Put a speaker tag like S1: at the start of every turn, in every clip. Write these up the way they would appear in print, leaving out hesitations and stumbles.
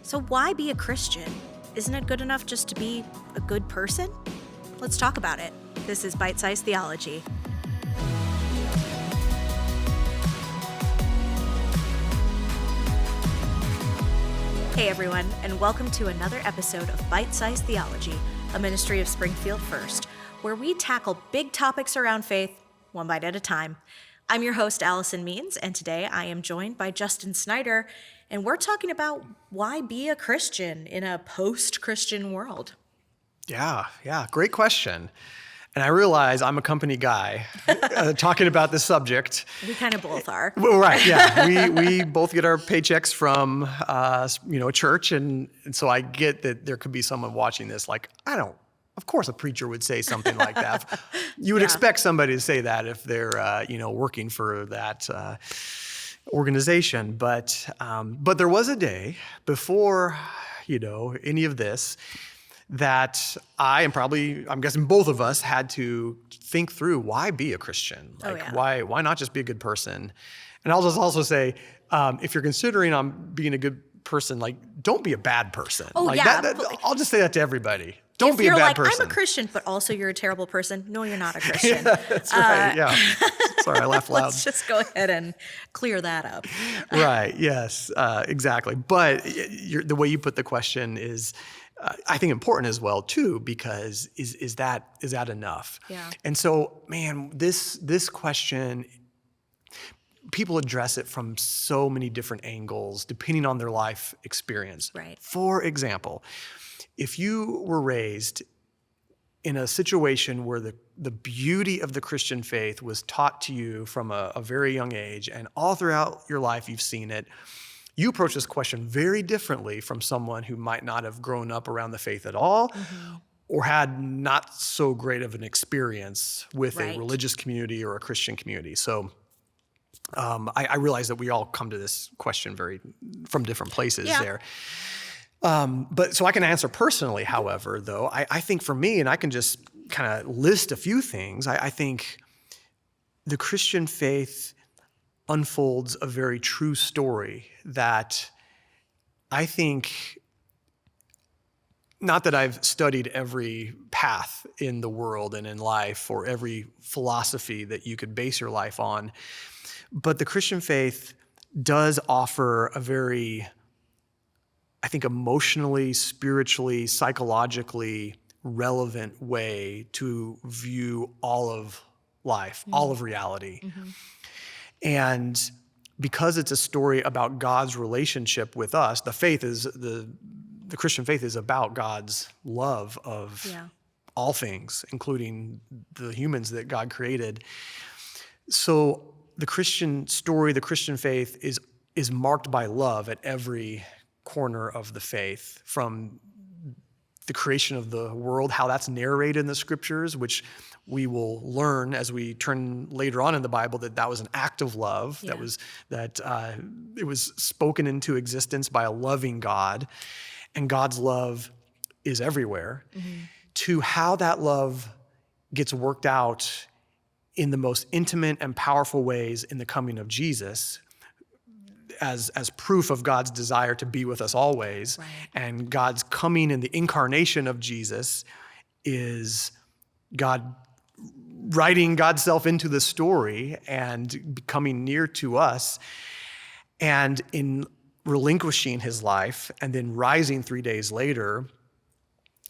S1: So why be a Christian? Isn't it good enough just to be a good person? Let's talk about it. This is Bite Size Theology. Hey everyone, and welcome to another episode of Bite Size Theology, a ministry of Springfield First, where we tackle big topics around faith, one bite at a time. I'm your host, Allison Means, and today I am joined by Justin Snyder, and we're talking about why be a Christian in a post-Christian world.
S2: Yeah, great question. And I realize I'm a company guy talking about this subject.
S1: We kind of both are.
S2: Well, right, yeah. We both get our paychecks from a church, and so I get that there could be someone watching this like, of course a preacher would say something like that. You would expect somebody to say that if they're working for that organization. But there was a day before any of this that I'm guessing both of us had to think through, why be a Christian? Why not just be a good person? And I'll just also say, if you're considering on being a good person, don't be a bad person. I'll just say that to everybody. Don't be a bad person.
S1: I'm a Christian, but also you're a terrible person. No, you're not a Christian.
S2: That's right, yeah. Sorry, I laughed loud.
S1: Let's just go ahead and clear that up.
S2: Right, yes, exactly. But the way you put the question is, I think, important as well too, because is that enough?
S1: Yeah.
S2: And so, man, this question, people address it from so many different angles, depending on their life experience.
S1: Right.
S2: For example, if you were raised in a situation where the beauty of the Christian faith was taught to you from a very young age, and all throughout your life you've seen it, you approach this question very differently from someone who might not have grown up around the faith at all, or had not so great of an experience with a religious community or a Christian community. So I realize that we all come to this question from different places there. But so I can answer personally, however, though, I think for me, and I can just kind of list a few things, I think the Christian faith unfolds a very true story that I think, not that I've studied every path in the world and in life or every philosophy that you could base your life on, but the Christian faith does offer a very, I think, emotionally, spiritually, psychologically relevant way to view all of life, all of reality. And because it's a story about God's relationship with us, the Christian faith is about God's love of all things, including the humans that God created. So the Christian story, the Christian faith is marked by love at every corner of the faith, from the creation of the world, how that's narrated in the scriptures, which we will learn as we turn later on in the Bible that was an act of love, it was spoken into existence by a loving God, and God's love is everywhere, to how that love gets worked out in the most intimate and powerful ways in the coming of Jesus, as proof of God's desire to be with us always. And God's coming in the incarnation of Jesus is God writing God's self into the story and becoming near to us, and in relinquishing his life and then rising 3 days later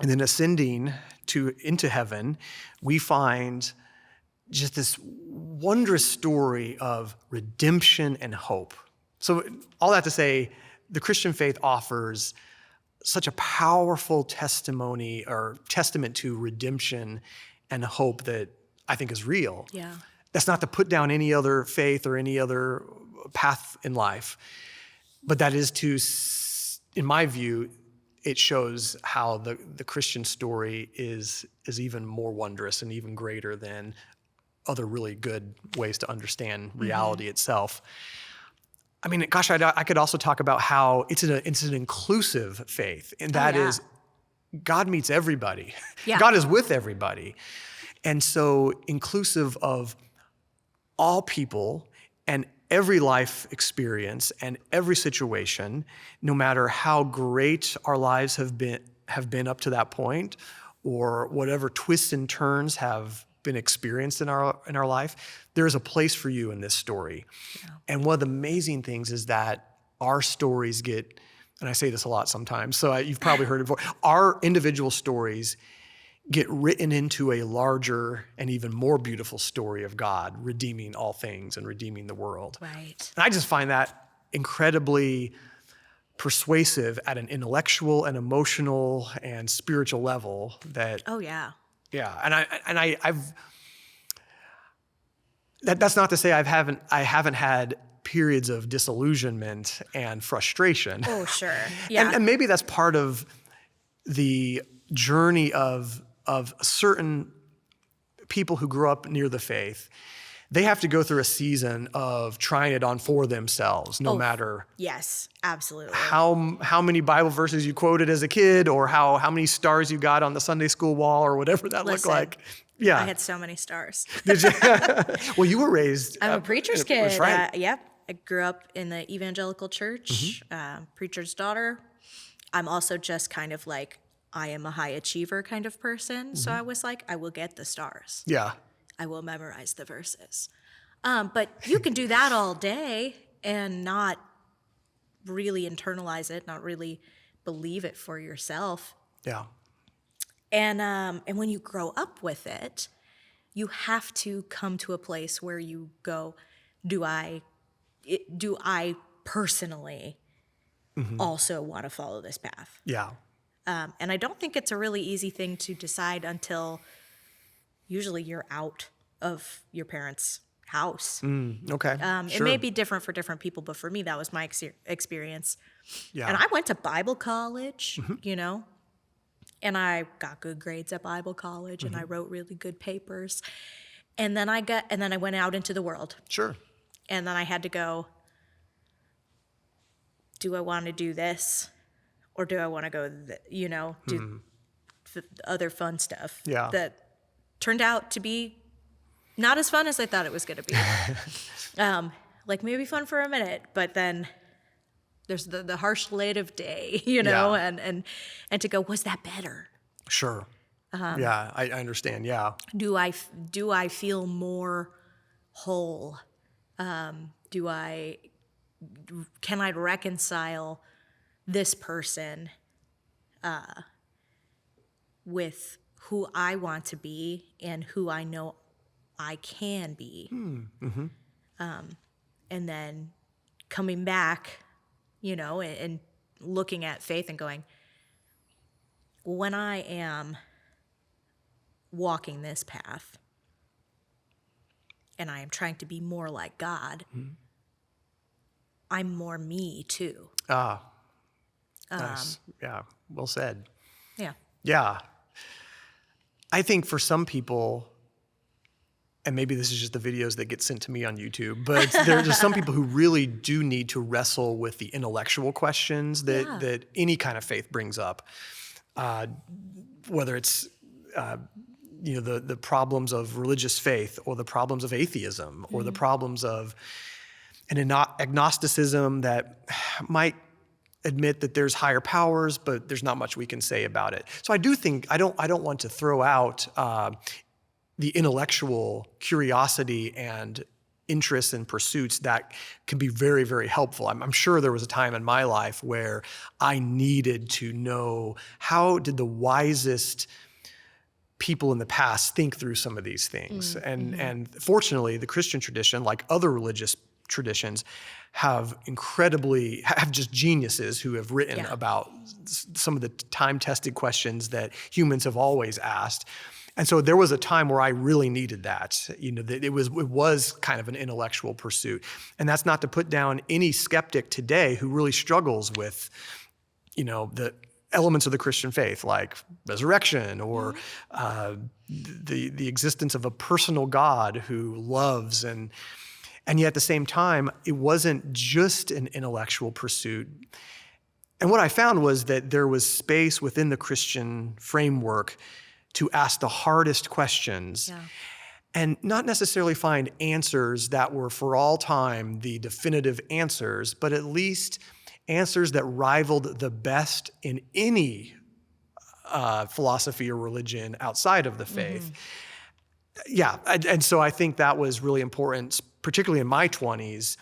S2: and then ascending into heaven, we find just this wondrous story of redemption and hope. So all that to say, the Christian faith offers such a powerful testimony or testament to redemption and hope that I think is real.
S1: Yeah.
S2: That's not to put down any other faith or any other path in life, but that is to, in my view, it shows how the Christian story is even more wondrous and even greater than other really good ways to understand reality itself. I mean, gosh, I could also talk about how it's an inclusive faith, and that is God meets everybody.
S1: Yeah.
S2: God is with everybody. And so inclusive of all people and every life experience and every situation, no matter how great our lives have been up to that point, or whatever twists and turns have been experienced in our life, there is a place for you in this story.
S1: Yeah.
S2: And one of the amazing things is that our stories get, and I say this a lot sometimes, so you've probably heard it before, our individual stories get written into a larger and even more beautiful story of God redeeming all things and redeeming the world.
S1: Right.
S2: And I just find that incredibly persuasive at an intellectual and emotional and spiritual level. That
S1: Oh yeah.
S2: yeah, that's not to say I haven't had periods of disillusionment and frustration.
S1: Oh sure. Yeah.
S2: And maybe that's part of the journey of certain people who grew up near the faith. They have to go through a season of trying it on for themselves, no matter
S1: Yes, absolutely.
S2: how many Bible verses you quoted as a kid, or how many stars you got on the Sunday school wall, or whatever that looked like. Yeah.
S1: I had so many stars.
S2: Did you? Well, you were raised.
S1: I'm a preacher's kid.
S2: That's right.
S1: Yep. I grew up in the evangelical church, preacher's daughter. I'm also just kind of like, I am a high achiever kind of person. So I was like, I will get the stars.
S2: Yeah.
S1: I will memorize the verses. But you can do that all day and not really internalize it, not really believe it for yourself.
S2: Yeah.
S1: And when you grow up with it, you have to come to a place where you go, do I personally also want to follow this path?
S2: Yeah.
S1: And I don't think it's a really easy thing to decide until usually you're out of your parents' house.
S2: Okay.
S1: It
S2: Sure.
S1: may be different for different people, but for me, that was my experience.
S2: Yeah.
S1: And I went to Bible college, and I got good grades at Bible college, and I wrote really good papers. And then I went out into the world,
S2: Sure.
S1: and then I had to go, do I want to do this? Or do I want to go, do other fun stuff
S2: Yeah.
S1: that turned out to be not as fun as I thought it was going to be. Like maybe fun for a minute, but then there's the harsh light of day,
S2: Yeah.
S1: and to go, was that better?
S2: Sure. Yeah, I understand. Yeah.
S1: Do I feel more whole? Can I reconcile this person with who I want to be and who I know I can be? And then coming back, and looking at faith and going, when I am walking this path and I am trying to be more like God, I'm more me too.
S2: Nice. Yeah. Well said.
S1: Yeah.
S2: Yeah. I think for some people, and maybe this is just the videos that get sent to me on YouTube, but there's just some people who really do need to wrestle with the intellectual questions that any kind of faith brings up. Whether it's the problems of religious faith, or the problems of atheism, or the problems of an agnosticism that might admit that there's higher powers, but there's not much we can say about it. So I do think I don't want to throw out the intellectual curiosity and interests and pursuits that can be very, very helpful. I'm sure there was a time in my life where I needed to know, how did the wisest people in the past think through some of these things? And fortunately, the Christian tradition, like other religious traditions, have just geniuses who have written about some of the time-tested questions that humans have always asked. And so there was a time where I really needed that, that it was kind of an intellectual pursuit. And that's not to put down any skeptic today who really struggles with, the elements of the Christian faith, like resurrection, or the existence of a personal God who loves. And yet at the same time, it wasn't just an intellectual pursuit. And what I found was that there was space within the Christian framework to ask the hardest questions.
S1: Yeah.
S2: and not necessarily find answers that were for all time the definitive answers, but at least answers that rivaled the best in any philosophy or religion outside of the faith. Yeah, and so I think that was really important, particularly in my 20s,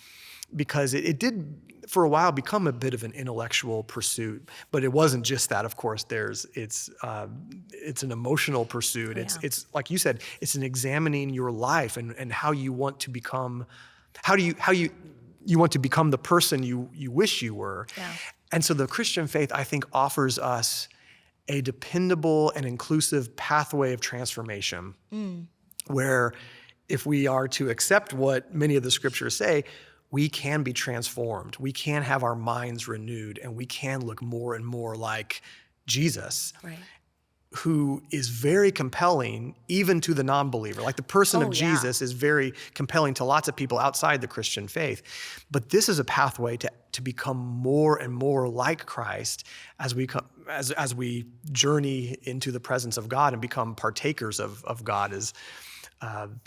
S2: because it did for a while become a bit of an intellectual pursuit, but it wasn't just that. Of course, it's an emotional pursuit.
S1: Yeah.
S2: It's like you said, it's an examining your life and how you want to become, how you want to become the person you wish you were.
S1: Yeah.
S2: And so the Christian faith, I think, offers us a dependable and inclusive pathway of transformation, where if we are to accept what many of the scriptures say, we can be transformed. We can have our minds renewed, and we can look more and more like Jesus,
S1: Right.
S2: who is very compelling even to the non-believer. Like the person of Jesus is very compelling to lots of people outside the Christian faith. But this is a pathway to become more and more like Christ as we journey into the presence of God and become partakers of God as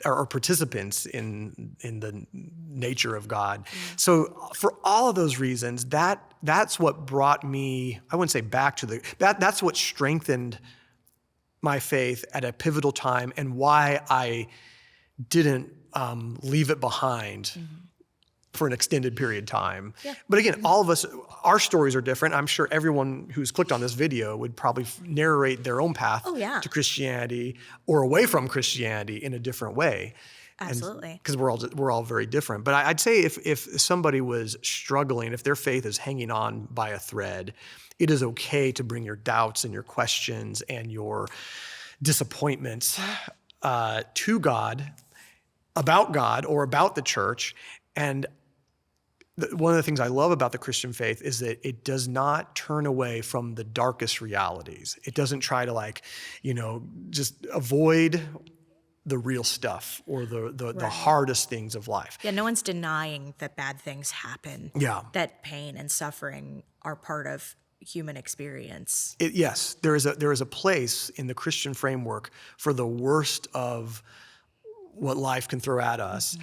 S2: or participants in the nature of God. So for all of those reasons, that's what brought me, I wouldn't say back to that's what strengthened my faith at a pivotal time, and why I didn't leave it behind for an extended period of time. Yeah. But again, all of us, our stories are different. I'm sure everyone who's clicked on this video would probably narrate their own path to Christianity or away from Christianity in a different way.
S1: Absolutely.
S2: Because we're all very different. But I'd say if somebody was struggling, if their faith is hanging on by a thread, it is okay to bring your doubts and your questions and your disappointments to God, or about the church. And one of the things I love about the Christian faith is that it does not turn away from the darkest realities. It doesn't try to just avoid the real stuff or the hardest things of life.
S1: Yeah, no one's denying that bad things happen.
S2: Yeah.
S1: That pain and suffering are part of human experience.
S2: Yes, there is a place in the Christian framework for the worst of what life can throw at us.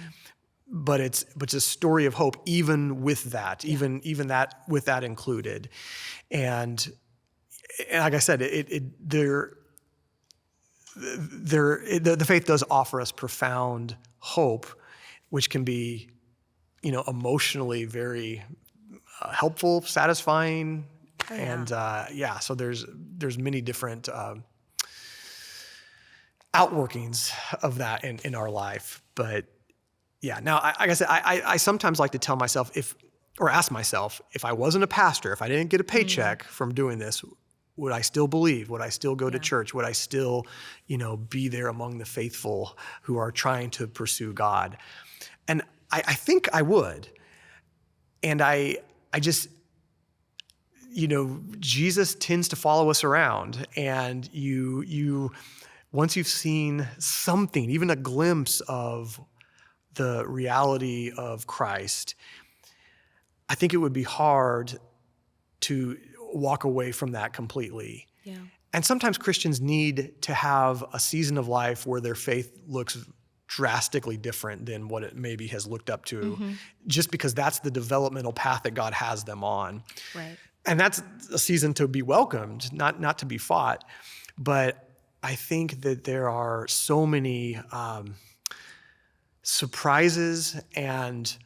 S2: But it's a story of hope, even with that, even that with that included, and like I said, the faith does offer us profound hope, which can be, emotionally very helpful, satisfying, and so there's many different outworkings of that in our life, but. Yeah. Now, like I said, I sometimes like to tell myself ask myself, if I wasn't a pastor, if I didn't get a paycheck from doing this, would I still believe? Would I still go to church? Would I still, be there among the faithful who are trying to pursue God? And I think I would. And I just, Jesus tends to follow us around, and you once you've seen something, even a glimpse of the reality of Christ, I think it would be hard to walk away from that completely. Yeah. And sometimes Christians need to have a season of life where their faith looks drastically different than what it maybe has looked up to, just because that's the developmental path that God has them on. Right. And that's a season to be welcomed, not to be fought. But I think that there are so many surprises and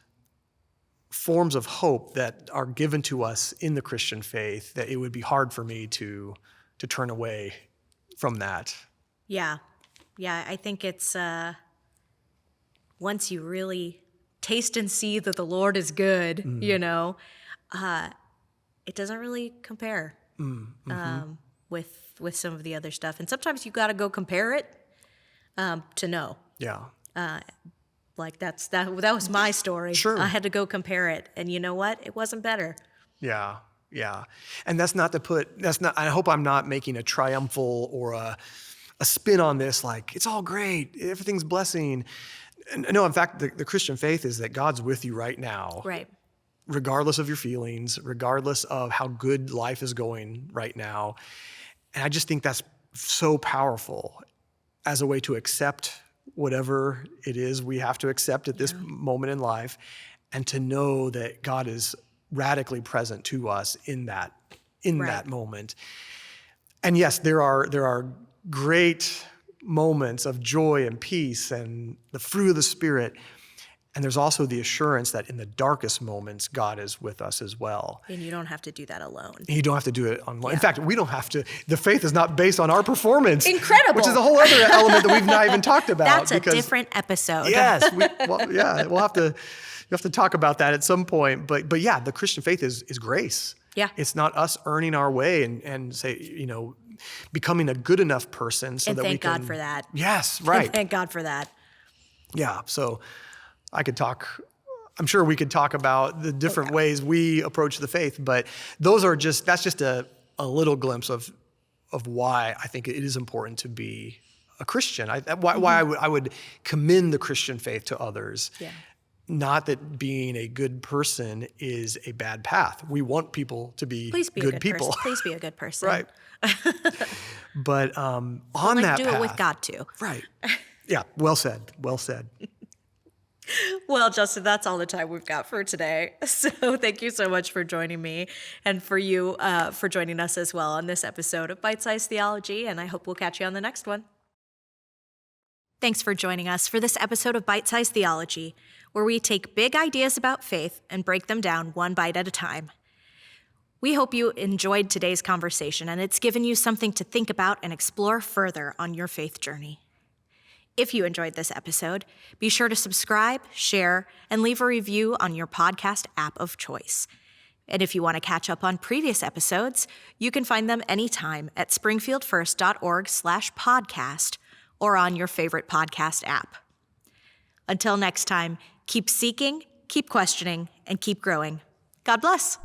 S2: forms of hope that are given to us in the Christian faith that it would be hard for me to turn away from that. Yeah.
S1: Yeah, I think it's once you really taste and see that the Lord is good, it doesn't really compare with some of the other stuff. And sometimes you got to go compare it to know. Yeah. That was my story. Sure. I had to go compare it, and you know what? It wasn't better.
S2: Yeah, yeah. And that's not. I hope I'm not making a triumphal or a spin on this, like it's all great, everything's blessing. No, in fact, the Christian faith is that God's with you right now. Right. Regardless of your feelings, regardless of how good life is going right now. And I just think that's so powerful as a way to accept whatever it is we have to accept at this moment in life, and to know that God is radically present to us in that moment. And yes, there are great moments of joy and peace and the fruit of the Spirit. And there's also the assurance that in the darkest moments, God is with us as well.
S1: And you don't have to do that alone.
S2: You don't have to do it alone. In fact, we don't have to. The faith is not based on our performance.
S1: Incredible.
S2: Which is a whole other element that we've not even talked about.
S1: That's a different episode.
S2: Yes. We'll have to talk about that at some point. But yeah, the Christian faith is grace.
S1: Yeah.
S2: It's not us earning our way and say, becoming a good enough person so that we can.
S1: And thank God for that.
S2: Yes, right.
S1: And thank God for that.
S2: Yeah. So I'm sure we could talk about the different ways we approach the faith, but that's just a little glimpse of why I think it is important to be a Christian. Why I would commend the Christian faith to others.
S1: Yeah.
S2: Not that being a good person is a bad path. We want people to be good people.
S1: Person. Please be a good person.
S2: Right. But on that
S1: do
S2: path.
S1: it with God too.
S2: Right. Yeah. Well said. Well said.
S1: Well, Justin, that's all the time we've got for today. So thank you so much for joining me and for you for joining us as well on this episode of Bite Size Theology, and I hope we'll catch you on the next one. Thanks for joining us for this episode of Bite Size Theology, where we take big ideas about faith and break them down one bite at a time. We hope you enjoyed today's conversation and it's given you something to think about and explore further on your faith journey. If you enjoyed this episode, be sure to subscribe, share, and leave a review on your podcast app of choice. And if you want to catch up on previous episodes, you can find them anytime at springfieldfirst.org/podcast or on your favorite podcast app. Until next time, keep seeking, keep questioning, and keep growing. God bless.